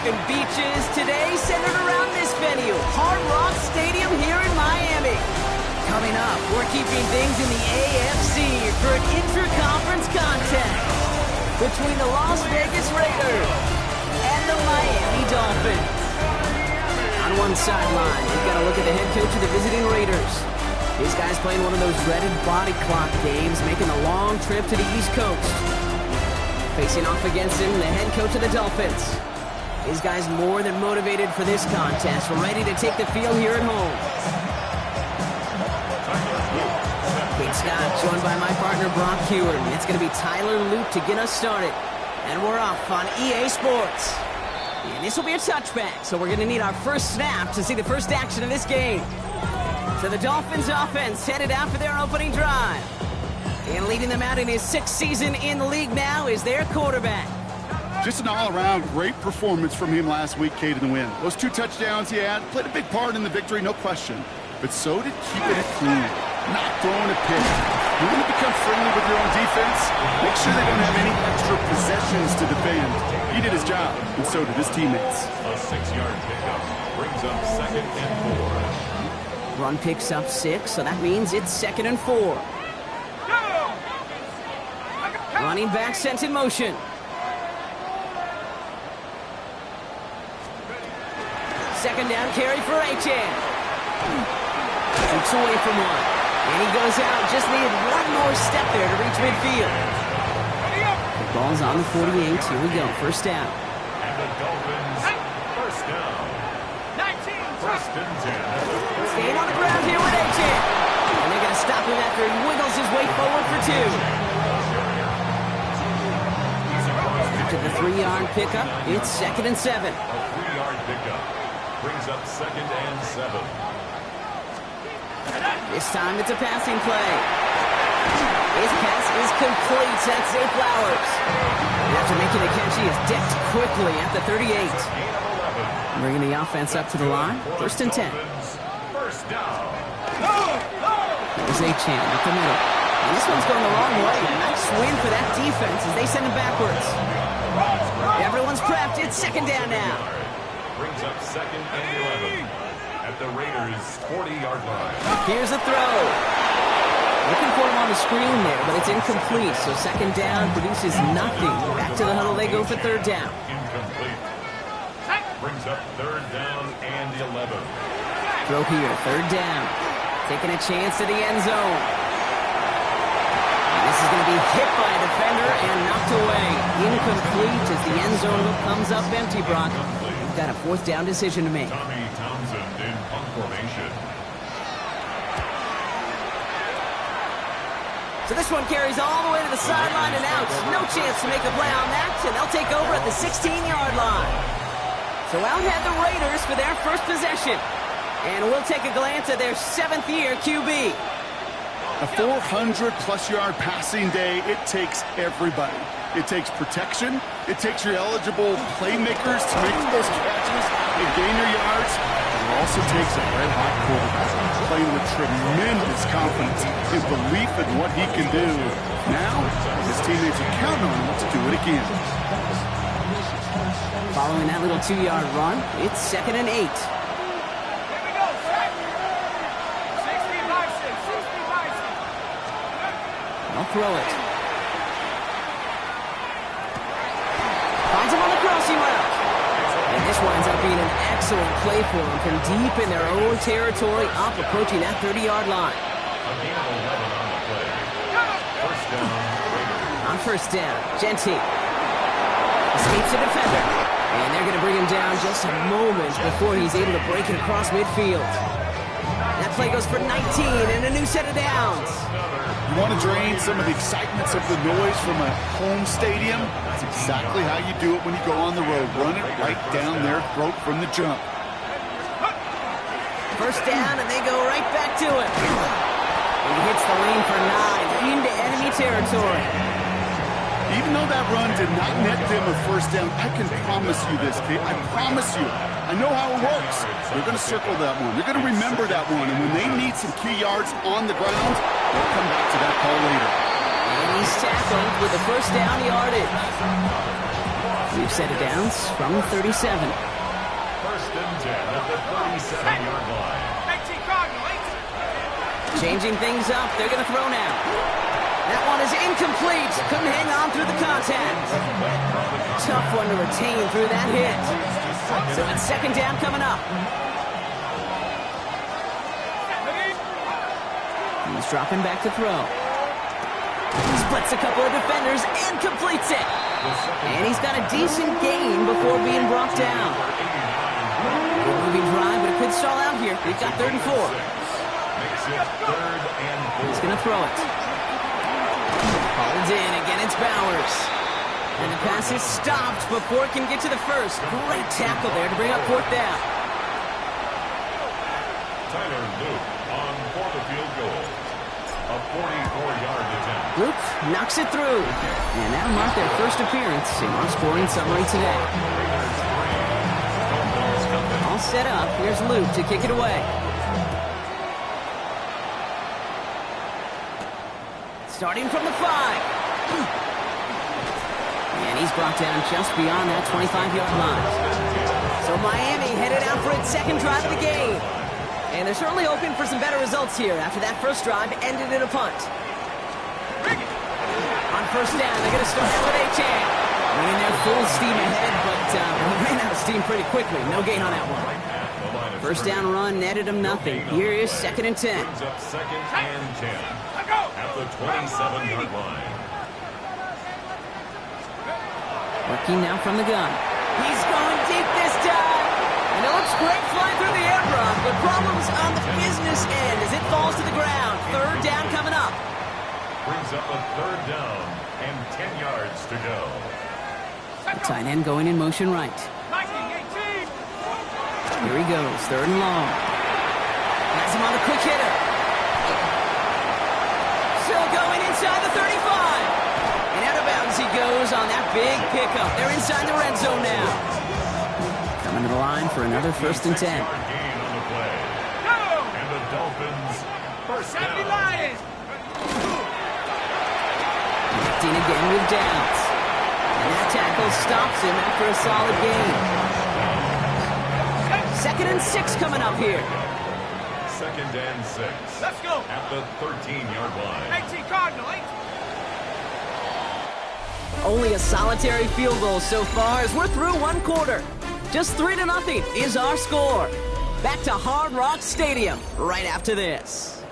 talking beaches. Today, centered around this venue, Hard Rock Stadium here in Miami. Coming up, we're keeping things in the AFC for an intra-conference contest between the Las Vegas Raiders and the Miami Dolphins. On one sideline, we've got to look at the head coach of the visiting Raiders. These guys playing one of those dreaded body clock games, making a long trip to the East Coast. Facing off against him, the head coach of the Dolphins. These guys more than motivated for this contest, ready to take the field here at home. Kate Scott, joined by my partner Brock Hewitt. It's going to be Tyler Luke to get us started. And we're off on EA Sports. And this will be a touchback, so we're going to need our first snap to see the first action of this game. So the Dolphins offense headed out for their opening drive. And leading them out in his 6th season in the league now is their quarterback. Just an all-around great performance from him last week, Kate, in the win. Those 2 touchdowns he had played a big part in the victory, no question. But so did keeping it clean, not throwing a pick. You want to become friendly with your own defense? Make sure they don't have any extra possessions to defend. He did his job, and so did his teammates. A 6-yard pickup brings up 2nd and 4. Run picks up 6, so that means it's 2nd and 4. Running back sent in motion. Second down carry for Achan. Shoots away from one. And he goes out. Just needed one more step there to reach midfield. The ball's on the 48. Here we go. First down. And the Dolphins, first down. 1st and 10. Staying on the ground here with Achan. And they're going to stop him after he wiggles his way forward for 2. To the 3-yard pickup, it's 2nd and 7. A 3-yard pickup brings up 2nd and 7. This time it's a passing play. His pass is complete. That's Zay Flowers. And after making the catch, he is decked quickly at the 38. Bringing the offense up to the line. 1st and 10. First down. There's Achan up the middle. And this one's going the wrong way. Nice win for that defense as they send him backwards. Everyone's prepped. It's 2nd down now. Brings up 2nd and 11 at the Raiders' 40-yard line. Here's a throw. Looking for him on the screen there, but it's incomplete. So 2nd down produces nothing. Back to the huddle they go for 3rd down. Incomplete. Brings up 3rd down and 11. Throw here, 3rd down. Taking a chance to the end zone. This is going to be hit by a defender and knocked away. Incomplete as the end zone look comes up empty, Brock. We've got a 4th down decision to make. Tommy Townsend in punt formation. So this one carries all the way to the sideline and out. No chance to make a play on that, and they'll take over at the 16-yard line. So out head the Raiders for their first possession. And we'll take a glance at their 7th-year QB. A 400-plus-yard passing day, it takes everybody. It takes protection. It takes your eligible playmakers to make those catches and gain your yards. It also takes a red-hot quarterback playing with tremendous confidence and belief in what he can do. Now, his teammates are counting on him to do it again. Following that little 2-yard run, it's 2nd and 8. I'll throw it. Finds him on the crossing route. And this winds up being an excellent play for him from deep in their own territory, up approaching that 30-yard line. A gain of 11 on the play. First down, Raiders. On 1st down, Genty escapes the defender. And they're going to bring him down just a moment before he's able to break it across midfield. That play goes for 19 and a new set of downs. You want to drain some of the excitements of the noise from a home stadium? That's exactly how you do it when you go on the road. Run it right down their throat from the jump. 1st down, and they go right back to it. He hits the lane for 9 into enemy territory. Even though that run did not net them a 1st down, I can promise you this, Kate. I promise you. I know how it works. They're going to circle that one. They're going to remember that one. And when they need some key yards on the ground, they'll come back to that call later. And he's tackled with the 1st down yardage. We've set it down from 37. First and 10 at the 37-yard line. Changing things up. They're going to throw now. That one is incomplete. Couldn't hang on through the contact. Tough one to retain through that hit. So it's second down coming up. He's dropping back to throw. Splits a couple of defenders and completes it. And he's got a decent gain before being brought down. Good moving drive, but it could stall out here. He's got 3rd and 4. He's going to throw it. Holds in. Again, it's Bowers. And the pass is stopped before it can get to the first. Great tackle there to bring up 4th down. Tyler Luke on for the field goal. A 44-yard attempt. Luke knocks it through. And that'll mark their first appearance in our scoring summary today. All set up. Here's Luke to kick it away. Starting from the 5. And he's brought down just beyond that 25-yard line. So Miami headed out for its second drive of the game. And they're certainly hoping for some better results here after that first drive ended in a punt. On first down, they're going to start with A-Chan. Running their full steam ahead, but ran out of steam pretty quickly. No gain on that one. First down run netted them nothing. Here is second and 10. Brings up second and 10 at the 27-yard line. Working now from the gun. He's going deep this time. And it looks great flying through the air, Brock, but problems on the business end as it falls to the ground. Third down coming up. Brings up a 3rd down and 10 yards to go. The tight end going in motion right. Here he goes, 3rd and long. Has him on the quick hitter. Still going inside the 35. And out of bounds he goes on that big pickup. They're inside the red zone now. Coming to the line for another 1st and 10. Gain on the play. And the Dolphins first down. Connecting again with Downs. And that tackle stops him after a solid gain. 2nd and 6 coming up here. 2nd and 6. Let's go. At the 13-yard line. 18 Cardinal, 8. Only a solitary field goal so far as we're through one quarter. Just 3-0 is our score. Back to Hard Rock Stadium right after this.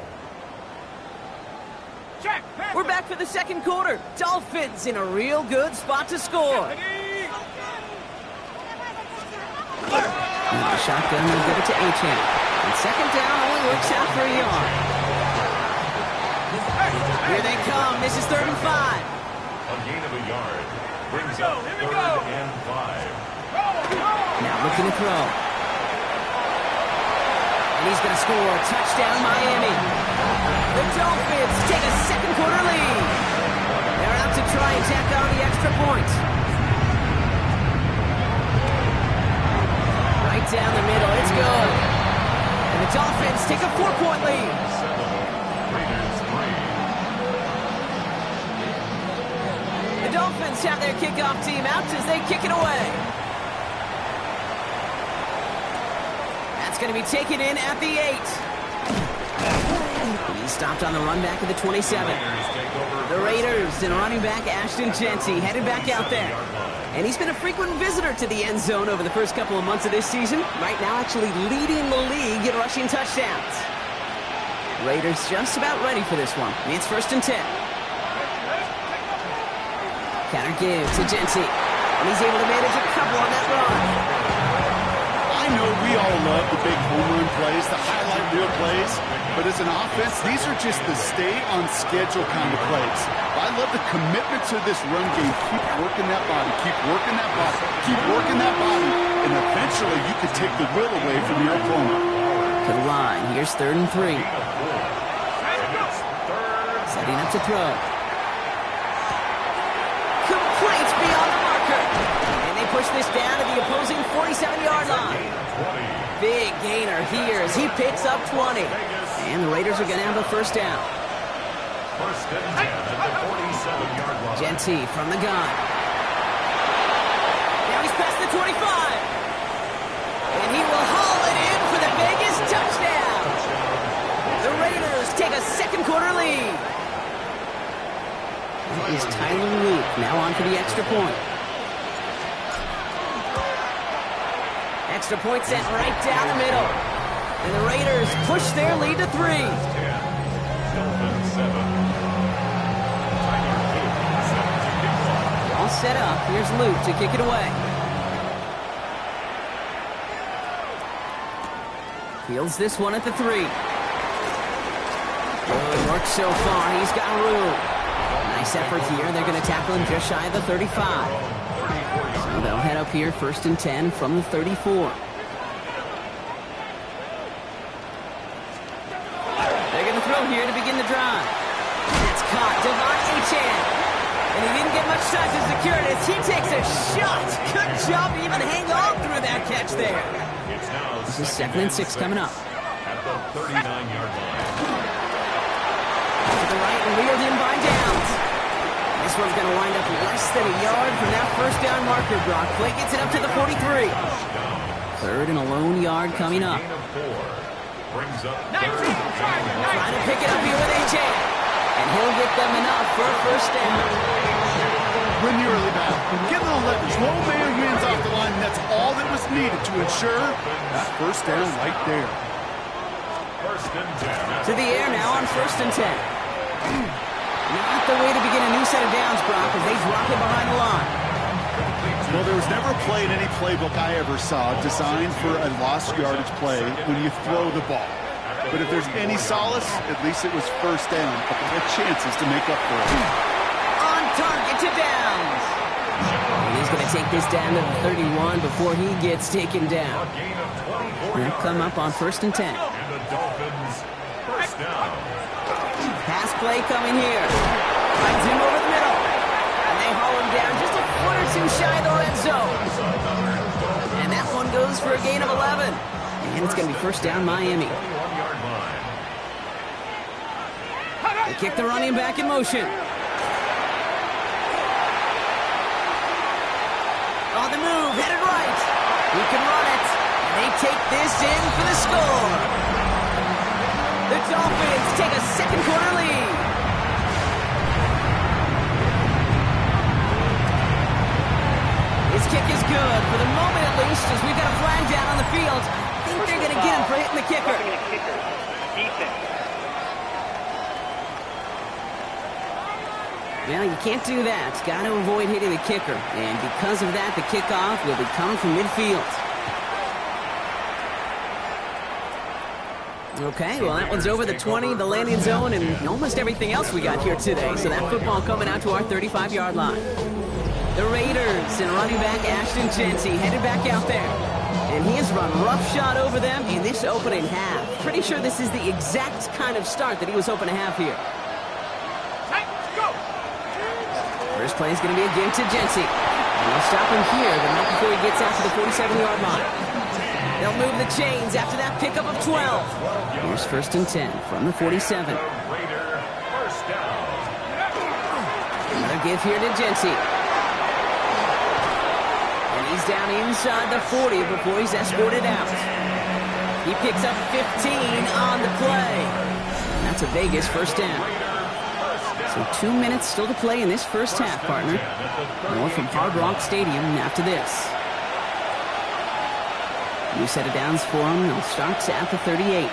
Check. We're back for the second quarter. Dolphins in a real good spot to score. Now the shotgun will give it to A-Chan. And second down only works out for a yard. Here they come. This is 3rd and 5. A gain of a yard. Brings up 3rd and 5. Now looking to throw. And he's going to score. Touchdown, Miami. The Dolphins take a second quarter lead. They're out to try and tack on the extra point. Right down the middle. It's good. And the Dolphins take a 4-point lead. 7. Raiders 3. The Dolphins have their kickoff team out as they kick it away. That's going to be taken in at the 8. He stopped on the run back at the 27. The Raiders and running back Ashton Jeanty headed back out there. And he's been a frequent visitor to the end zone over the first couple of months of this season. Right now actually leading the league in rushing touchdowns. Raiders just about ready for this one. It's 1st and 10. Counter give to Jeanty. And he's able to manage a couple on that run. I know we all love the big home run plays, the highlight reel plays, but as an offense, these are just the stay-on-schedule kind of plays. I love the commitment to this run game. Keep working that body, keep working that body, keep working that body, and eventually you could take the will away from your opponent. To the line, here's 3rd and 3. Setting up to throw. Complete beyond the marker. And they push this down to the opposing 47-yard line. Big gainer here as he picks up 20. And the Raiders are going to have a first down. 1st and 10 at the 47-yard line. Jeanty from the gun. 25. And he will haul it in for the Vegas touchdown. The Raiders take a second quarter lead. That is Tyler Luke now on for the extra point. Extra point sent right down the middle. And the Raiders push their lead to 3. Dolphins 7. All set up. Here's Luke to kick it away. Fields this one at the 3. Good work so far. He's got room. Nice effort here. They're going to tackle him just shy of the 35. So they'll head up here, 1st and 10 from the 34. They're going to throw here to begin the drive. It's caught. D-Hart-TX. And he didn't get much time to secure it as he takes a shot. Good job to even hang on through that catch there. This is 2nd and 6 coming up. At the 39-yard line. To the right and reeled in by Downs. This one's going to wind up less than a yard from that first down marker. Brock Clay gets it up to the 43. 3rd and a lone yard coming up. Gain of 4. Brings up 3rd. Trying to pick it up here with A.J. And he'll get them enough for a first down. Win the early battle. Get a little leverage. 12 man wins off the line, and that's all that was needed to ensure that first down right there. 1st and 10. To the air now on 1st and 10. Not the way to begin a new set of downs, Brock, as they drop it behind the line. Well, there was never a play in any playbook I ever saw designed for a lost yardage play when you throw the ball. But if there's any solace, at least it was first down. A couple of chances to make up for it. On target to Downs. And he's going to take this down to the 31 before he gets taken down. A gain of 24 They'll yards. come up on 1st and 10. And the Dolphins, first down. Pass play coming here. Finds him over the middle. And they haul him down just a foot or two shy of the red zone. And that one goes for a gain of 11. And it's going to be first down Miami. 21-yard line. They kick the running back in motion. On the move, headed right. He can run it. And they take this in for the score. The Dolphins take a second quarter lead. His kick is good for the moment at least, as we've got a flag down on the field. I think they're going to get him for hitting the kicker. Well, you can't do that. Got to avoid hitting the kicker. And because of that, the kickoff will be coming from midfield. Okay, well, that one's over the 20, the landing zone, and almost everything else we got here today. So that football coming out to our 35-yard line. The Raiders and running back Ashton Jeanty headed back out there. And he has run roughshod over them in this opening half. Pretty sure this is the exact kind of start that he was hoping to have here. First play is going to be again to Jeanty. And they'll stop him here, but not before he gets out to the 47-yard line. They'll move the chains after that pickup of 12. Here's 1st and 10 from the 47. Raider, first down. Another give here to Jeanty. And he's down inside the 40 before he's escorted out. He picks up 15 on the play. And that's a Vegas first down. So 2 minutes still to play in this first half, partner. More from Hard Rock Stadium after this. New set of downs for him. They'll start at the 38.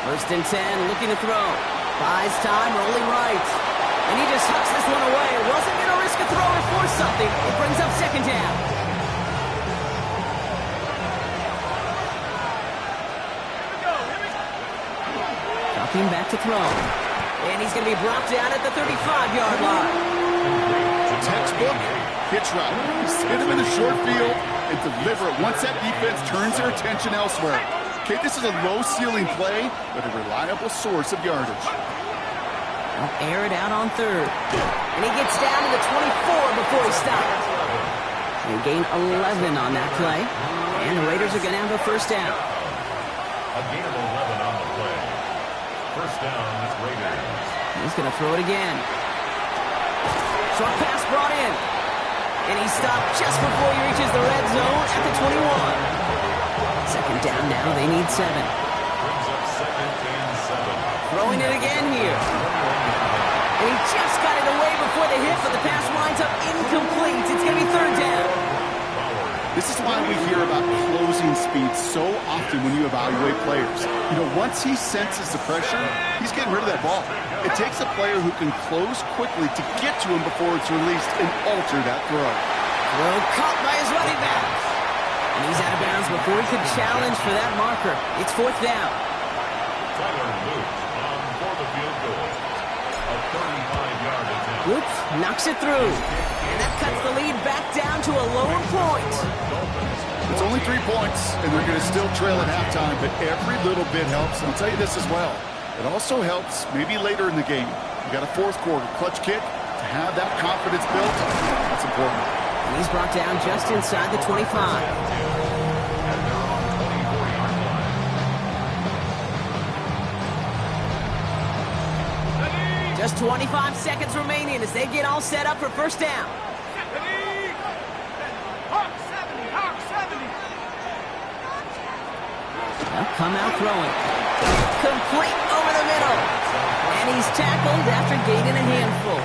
First and 10, looking to throw. Buys time, rolling right. And he just hucks this one away. Wasn't going to risk a throw or force something. It brings up second down. Dropping back to throw. And he's going to be brought down at the 35-yard line. Textbook pitch route. Just hit him in the short field and deliver it once that defense turns their attention elsewhere. Okay, this is a low-ceiling play, but a reliable source of yardage. They'll air it out on 3rd. And he gets down to the 24 before he stopped. They gain 11 on that play. And the Raiders are going to have a first down. A gain of 11 on the play. First down, Raiders. He's going to throw it again. Short pass brought in. And he stopped just before he reaches the red zone at the 21. Second down now. They need 7. Brings up second and 7. Throwing it again here. And he just got it away before the hit, but the pass winds up incomplete. It's going to be third down. This is why we hear about closing speed so often when you evaluate players. You know, once he senses the pressure, he's getting rid of that ball. It takes a player who can close quickly to get to him before it's released and alter that throw. Throw caught by his running back. And he's out of bounds before he could challenge for that marker. It's fourth down. Tyler Luke on for the field goal. A 35-yard attempt. Luke knocks it through. And that cuts the lead back down to a lower point. It's only 3 points, and they're going to still trail at halftime, but every little bit helps. And I'll tell you this as well. It also helps maybe later in the game. You got a fourth quarter clutch kick. To have that confidence built, that's important. And he's brought down just inside the 25. And they're on 24-yard line. Just 25 seconds remaining as they get all set up for first down. They'll come out throwing. Complete over the middle. And he's tackled after gaining a handful.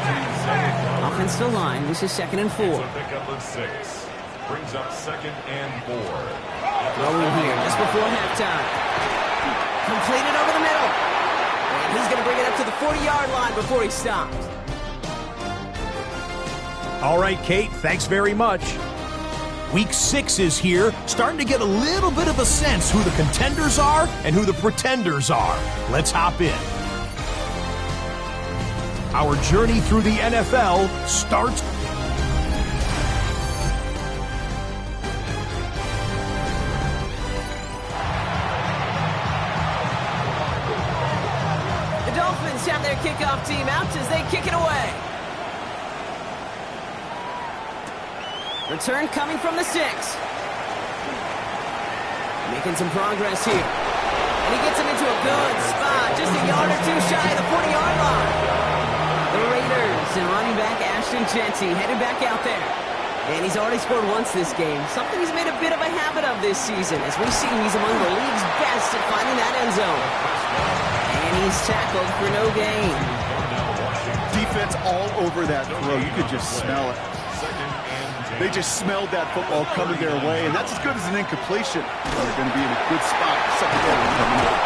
Offensive line, this is 2nd and 4. It's a pickup of 6. Brings up 2nd and 4. Throwing here just before halftime. Completed over the middle. And he's going to bring it up to the 40-yard line before he stops. All right, Kate, thanks very much. Week 6 is here, starting to get a little bit of a sense who the contenders are and who the pretenders are. Let's hop in. Our journey through the NFL starts. The Dolphins have their kickoff team out as they kick it away. Return coming from the 6. Making some progress here. And he gets him into a good spot, just a yard or two shy of the 40-yard line. The Raiders and running back Ashton Jeanty headed back out there. And he's already scored once this game, something he's made a bit of a habit of this season. As we see, he's among the league's best at finding that end zone. And he's tackled for no gain. Defense all over that throw. You could just smell it. They just smelled that football coming their way, and that's as good as an incompletion. They're going to be in a good spot. Second down coming up.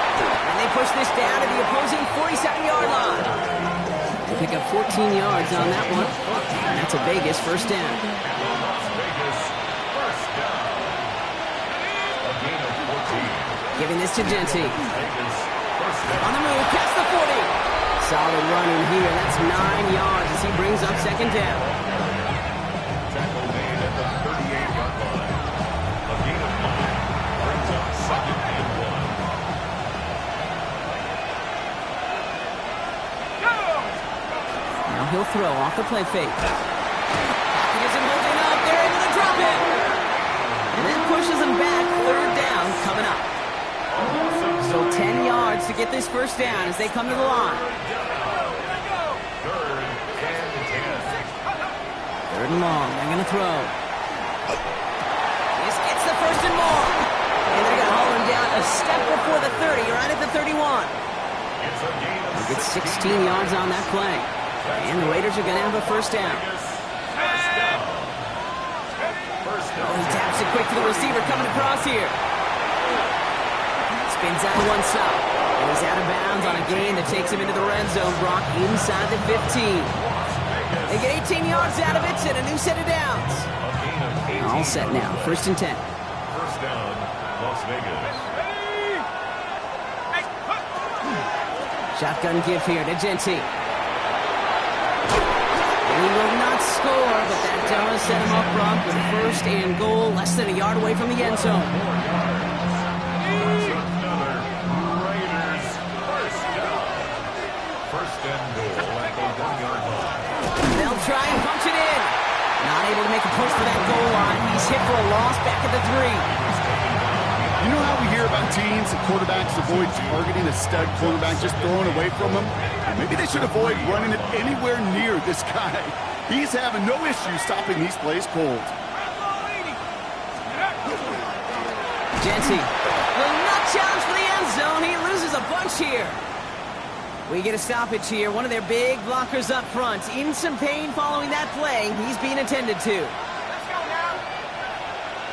And they push this down to the opposing 47-yard line. They pick up 14 yards on that one. And that's a Vegas first down. Giving this to Jeanty. On the move, past the 40. Solid running here. That's 9 yards as he brings up second down. Tackle made at the 38-yard line. A gain of 9 brings up 2nd and 1. Now he'll throw off the play fake. He gets him holding up. They're able to drop it. And then pushes him back. Third down coming up. So 10 yards to get this first down as they come to the line. Third and long. They're going to throw. This gets the first and more. And they're going to haul him down a step before the 30, right at the 31. He gets 16 yards on that play. And the Raiders are going to have a first down. Oh, he taps it quick to the receiver coming across here. Spins out one side. And he's out of bounds on a gain that takes him into the red zone. Brock inside the 15. They get 18 yards out of it and a new set of downs. All set now. First and 10. First down, Las Vegas. Shotgun give here to Jeanty. And he will not score, but that does set him up, Brock, with first and goal, less than a yard away from the end zone. Another Raiders first down. First and goal at the 1-yard line. They'll try and punch it in. Not able to make a push for that goal line. He's hit for a loss back at the 3. You know how we hear about teams and quarterbacks avoid targeting a stud quarterback, just throwing away from him? And maybe they should avoid running it anywhere near this guy. He's having no issue stopping these plays cold. Jency will not challenge for the end zone. He loses a bunch here. We get a stoppage here. One of their big blockers up front. In some pain following that play. He's being attended to. Let's go now.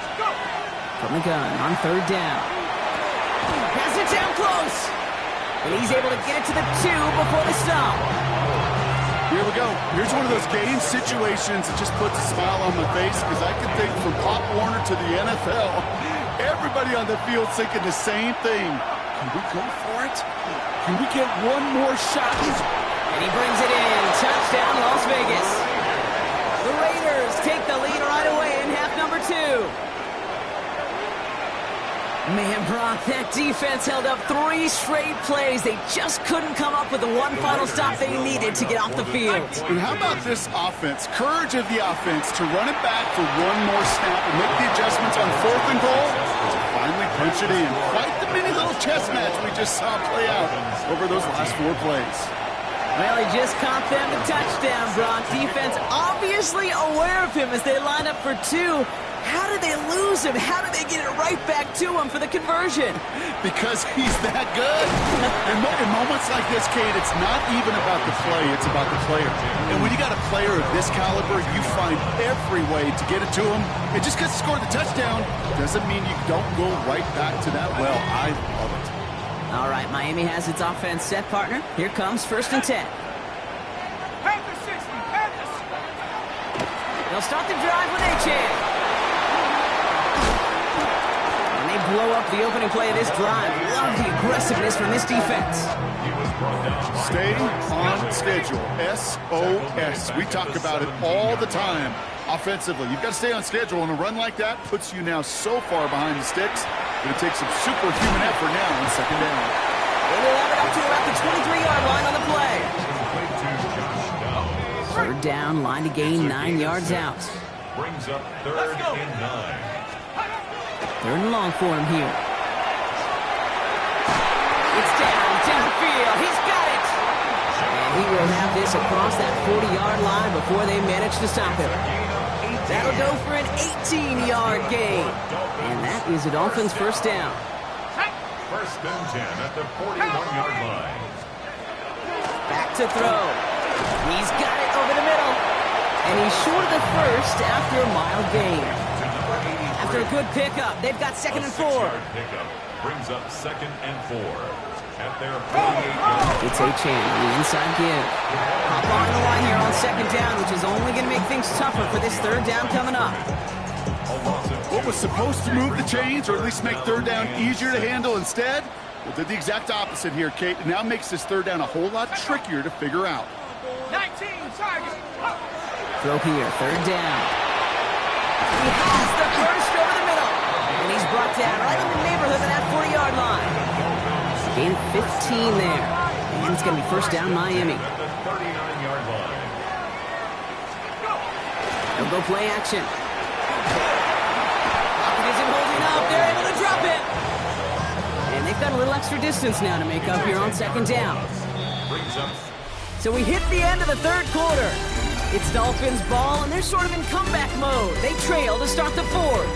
Let's go. From the gun on third down. Has it down close. And he's able to get it to the 2 before the stop. Here we go. Here's one of those game situations that just puts a smile on my face because I can think from Pop Warner to the NFL. Everybody on the field thinking the same thing. Can we go for it? Can we get one more shot? And he brings it in. Touchdown, Las Vegas. The Raiders take the lead right away in half number 2. Man, Brock, that defense held up 3 straight plays. They just couldn't come up with the one final stop they needed to get off the field. And how about this offense? Courage of the offense to run it back for one more snap and make the adjustments on 4th and goal to finally punch it in. Quite the mini little chess match we just saw play out over those last 4 plays. Well, he just caught them the touchdown, Brock. Defense obviously aware of him as they line up for 2. How did they lose him? How did they get it right back to him for the conversion? Because he's that good. In moments like this, Kate, it's not even about the play, it's about the player. And when you got a player of this caliber, you find every way to get it to him. And just because he scored the touchdown doesn't mean you don't go right back to that well. I love it. All right, Miami has its offense set, partner. Here comes 1st and 10. Panthers 60. Panthers. They'll start the drive with A-Chan. Blow up the opening play of this drive. Love the aggressiveness from this defense. Stay on schedule. SOS. We talk about it all the time offensively. You've got to stay on schedule, and a run like that puts you now so far behind the sticks. It takes some superhuman effort now on 2nd down. They will have it up to about the 23-yard line on the play. 3rd down, line to gain 9 yards out. Brings up 3rd and 9. 3rd and long for him here. It's downfield. He's got it. And he will have this across that 40-yard line before they manage to stop him. That'll go for an 18-yard gain. And that is a Dolphins 1st down. 1st and 10 at the 41-yard line. Back to throw. He's got it over the middle. And he's short of the 1st after a mild gain. After a good pickup, they've got 2nd and 4. Pickup brings up 2nd and 4 at their 48-yard. It's A-Chan on the inside give. Hop on the line here on 2nd down, which is only going to make things tougher for this 3rd down coming up. What was supposed to move the chains, or at least make 3rd down easier to handle instead, well, did the exact opposite here, Kate. It now makes this 3rd down a whole lot trickier to figure out. 19 target. Throw here, 3rd down. He has the first over the middle. And he's brought down right in the neighborhood of that 40-yard line. Gain 15 there. And it's going to be 1st down Miami. At the 39-yard line. They'll go play action. Pocket isn't holding up. They're able to drop it. And they've got a little extra distance now to make up here on 2nd down. Brings up. So we hit the end of the 3rd quarter. It's Dolphins ball, and they're sort of in comeback mode. They trail to start the 4th.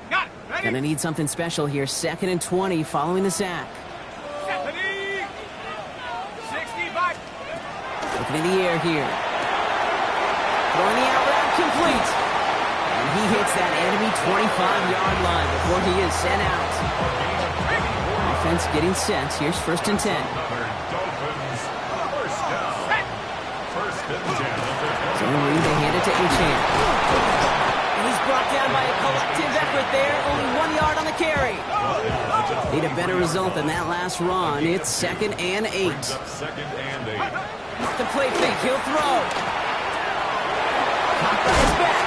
Got it. Ready? Gonna need something special here. 2nd and 20 following the sack. Ready. 65. Looking in the air here. Throwing the out route complete. And he hits that enemy 25-yard line before he is sent out. Offense getting set. Here's 1st and 10. Dolphins 1st down. 1st and 10. Zone read, they hand it to A-Chan. And he's brought down by a collective effort there. Only 1 yard on the carry. Need a better result than that last run. It's 2nd and 8. Brings up 2nd and 8. The play fake. He'll throw. Caught by his back.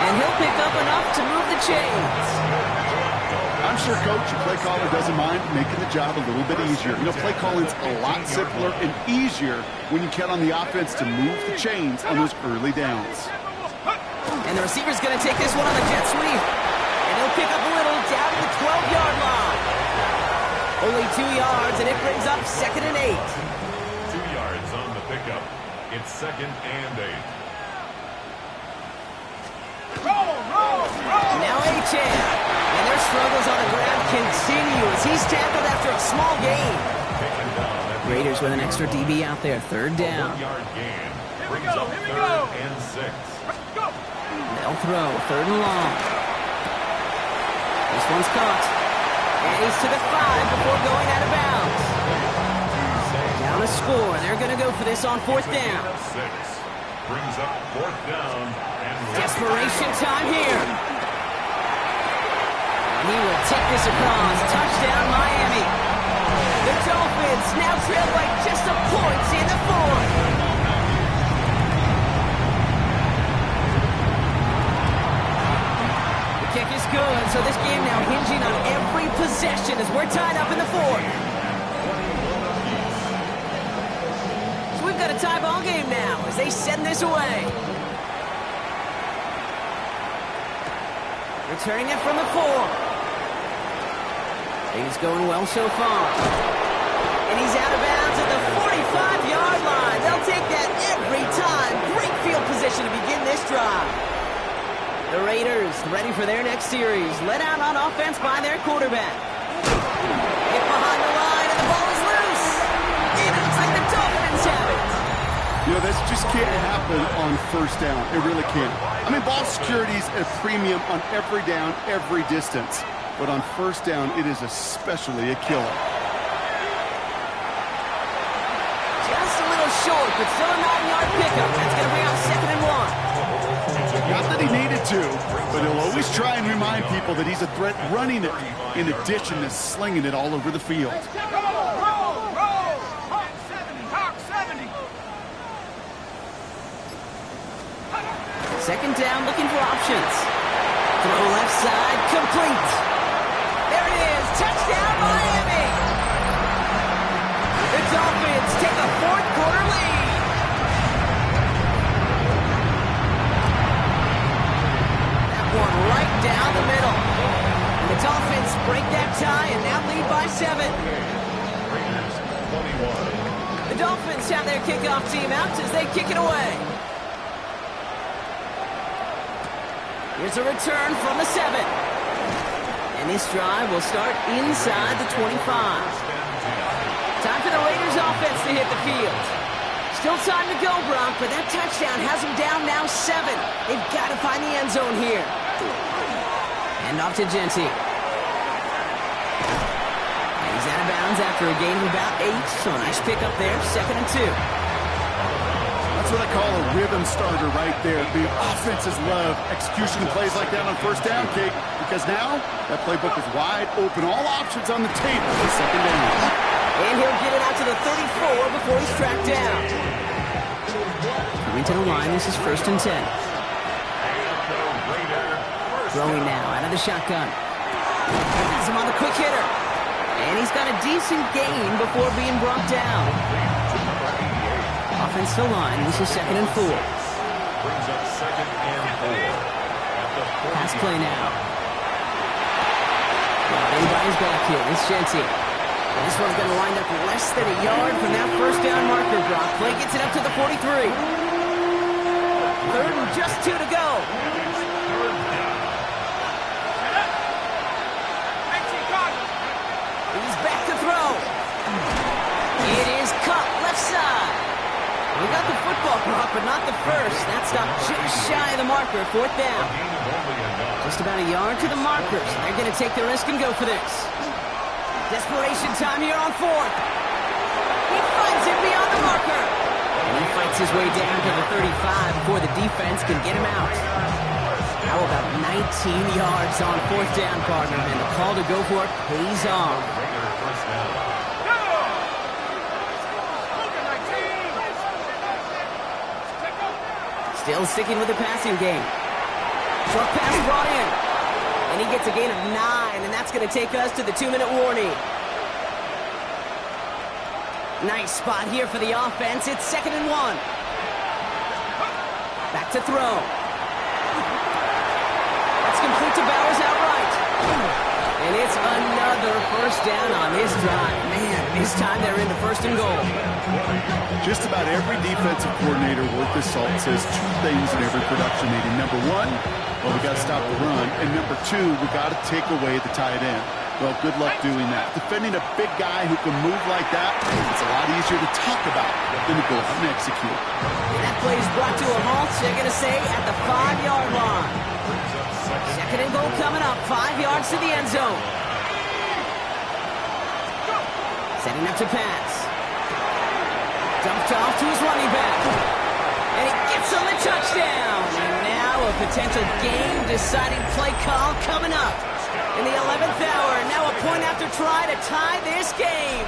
And he'll pick up enough to move the chains. I'm I'm sure, Coach, your play caller doesn't mind making the job a little bit easier. You know, play calling's a lot simpler and easier when you count on the offense to move the chains on those early downs. And the receiver's going to take this one on the jet sweep. And he'll pick up a little down to the 12-yard line. Only 2 yards, and it brings up 2nd and 8. 2 yards on the pickup. It's 2nd and 8. Now H.M. And their struggles on the ground continue as he's tackled after a small gain. Raiders with an extra DB out there. 3rd down. 1-yard gain. Brings up 3rd and 6. They'll throw. 3rd and long. This one's caught. And he's to the 5 before going out of bounds. Down a score. They're going to go for this on 4th down. 6. Brings up 4th down. And Desperation time here. He will take this across. Touchdown, Miami. The Dolphins now trail by just a point in the 4th. The kick is good, so this game now hinging on every possession as we're tied up in the 4th. So we've got a tie ball game now as they send this away. Returning it from the 4. Things going well so far. And he's out of bounds at the 45-yard line. They'll take that every time. Great field position to begin this drive. The Raiders ready for their next series. Let out on offense by their quarterback. Get behind the line, and the ball is loose. And it looks like the Dolphins have it. You know, this just can't happen on 1st down. It really can't. I mean, ball security's a premium on every down, every distance. But on 1st down, it is especially a killer. Just a little short, but still a 9-yard pickup. That's going to bring out 2nd and 1. Not that he needed to, but he'll always try and remind people that he's a threat running it in addition to slinging it all over the field. Roll! Hawk 70! Hawk 70! 2nd down, looking for options. Throw left side, complete. There it is, touchdown Miami! The Dolphins take a 4th quarter lead. That one right down the middle. And the Dolphins break that tie and now lead by 7. Raiders 21. The Dolphins have their kickoff team out as they kick it away. Here's a return from the 7. And this drive will start inside the 25. Time for the Raiders offense to hit the field. Still time to go, Brock, but that touchdown has them down now 7. They've got to find the end zone here. Hand off to Genty. And he's out of bounds after a gain of about 8. So a nice pick up there, 2nd and 2. That's what I call a rhythm starter right there. The offenses love execution plays like that on 1st down, Kate, because now that playbook is wide open. All options on the table for 2nd down. And he'll get it out to the 34 before he's tracked down. Coming to the line, this is 1st and 10. Throwing now out of the shotgun. Has him on the quick hitter. And he's got a decent gain before being brought down. Offensive line, this is 2nd and 4. Brings up 2nd and 4. Pass play now. In by his back here, it's Genty. This one's going to wind up less than a yard from that 1st down marker, Brock. Play gets it up to the 43. 3rd and just 2 to go. He's back to throw. It is cut left side. We got the football, Brock, but not the first. That stopped just shy of the marker, 4th down. Just about a yard to the markers. They're going to take the risk and go for this. Desperation time here on 4th. He finds it beyond the marker. And he fights his way down to the 35 before the defense can get him out. How about 19 yards on 4th down, partner? And the call to go for it pays off. Still sticking with the passing game. Short pass brought in. And he gets a gain of 9, and that's going to take us to the 2-minute warning. Nice spot here for the offense. It's 2nd and 1. Back to throw. That's complete to Bowers outright. And it's another first down on this drive. Man, this time they're into 1st and goal. Just about every defensive coordinator worth his salt says 2 things in every production meeting. Number 1, well, we got to stop the run. And number 2, we got to take away the tight end. Well, good luck doing that. Defending a big guy who can move like that, it's a lot easier to talk about than to go out and execute. And that play is brought to a halt, they're going to say, at the 5-yard line. 2nd and goal coming up, 5 yards to the end zone. Setting up to pass. Dumped off to his running back. And he gets on the touchdown. And now a potential game-deciding play call coming up in the 11th hour. Now a point after try to tie this game.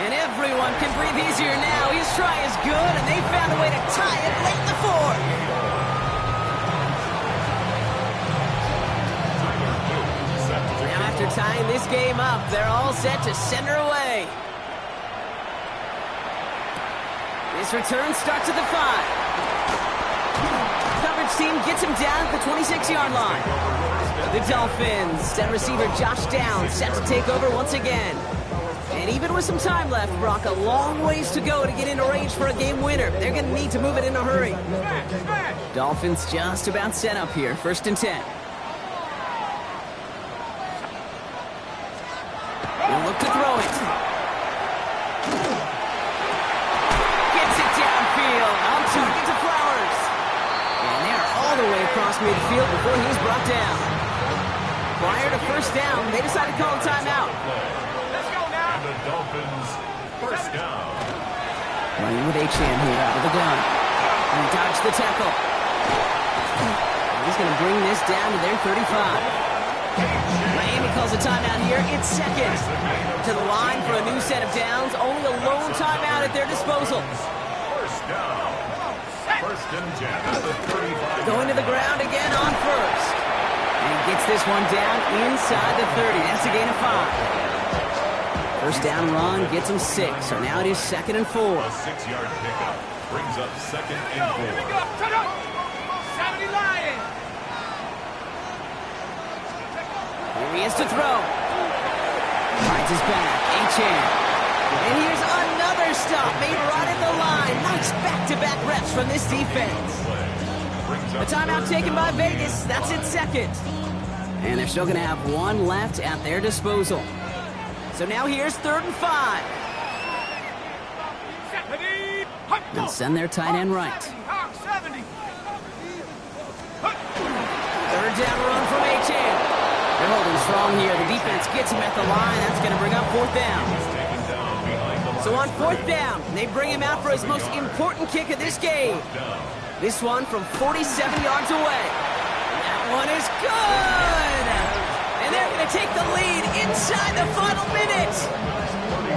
And everyone can breathe easier now. His try is good, and they found a way to tie it late in the 4th. Now after tying this game up, they're all set to send her away. This return starts at the 5. Coverage team gets him down at the 26-yard line. The Dolphins send receiver Josh Downs set to take over once again. And even with some time left, Brock, a long ways to go to get into range for a game winner. They're going to need to move it in a hurry. Dolphins just about set up here. 1st and 10. They'll look to throw it. Gets it downfield. On target to Flowers. And they're all the way across midfield before he's brought down. Prior to 1st down, they decided to call a timeout. Let's go now. The Dolphins, 1st down. Running with Achane here out of the gun. And dodged the tackle. And he's going to bring this down to their 35. Miami calls a timeout here. It's 2nd. To the line for a new set of downs. Only a lone timeout at their disposal. 1st down. 1st and 10 at the 35. Going to the ground again on 1st. And he gets this one down inside the 30. That's a gain of 5. 1st down run gets him 6. So now it is 2nd and 4. A 6-yard pickup brings up 2nd and 4. Here we go. Turn up. 70 Lions. Here he is to throw. Finds his back. Achane. And here's another stop made right at the line. Nice back-to-back reps from this defense. A timeout taken by Vegas. That's its 2nd. And they're still going to have 1 left at their disposal. So now here's 3rd and 5. They'll send their tight end right. 70. 3rd down run from Achane. They're holding strong here. The defense gets him at the line. That's going to bring up 4th down. So on 4th down, they bring him out for his most important kick of this game. This one from 47 yards away. That one is good! And they're going to take the lead inside the final minute.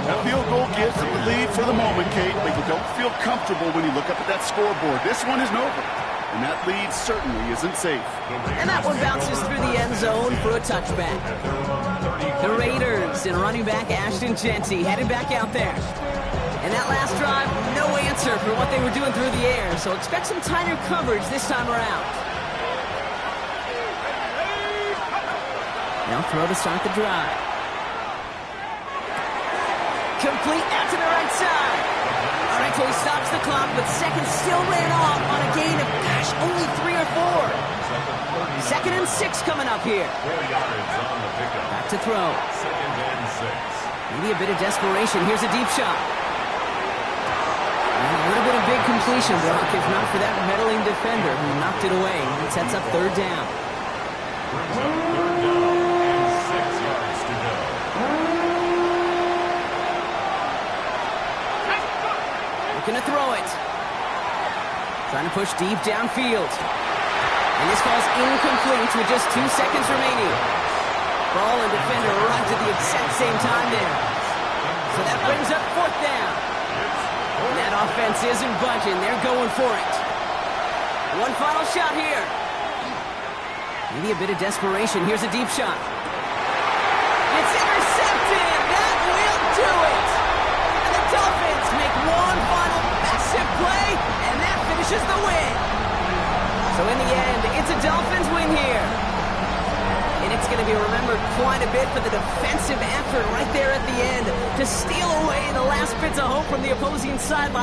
That field goal gives them the lead for the moment, Kate, but you don't feel comfortable when you look up at that scoreboard. This one isn't over, and that lead certainly isn't safe. And that one bounces through the end zone for a touchback. The Raiders and running back Ashton Jeanty headed back out there. And that last drive, no answer for what they were doing through the air, so expect some tighter coverage this time around. They'll throw to start the drive. Complete out to the right side. All right, so he stops the clock, but seconds still ran off on a gain of, only 3 or 4. 2nd and 6 coming up here. 4 yards on the pickup. Back to throw. 2nd and 6. Maybe a bit of desperation. Here's a deep shot. And it would have been a big completion, Brock, if not for that meddling defender who knocked it away. It sets up 3rd down. Brings up 3rd down and 6 yards to go. Looking to throw it. Trying to push deep downfield. And this falls incomplete with just 2 seconds remaining. Ball and defender run to the exact same time there. So that brings up 4th down. And that offense isn't budging. They're going for it. One final shot here. Maybe a bit of desperation. Here's a deep shot. It's intercepted. That will do it. And the Dolphins make one final massive play, and that finishes the win. So in the end, it's a Dolphins win here. And it's going to be remembered quite a bit for the defensive effort right there at the end to steal away the last bits of hope from the opposing sideline.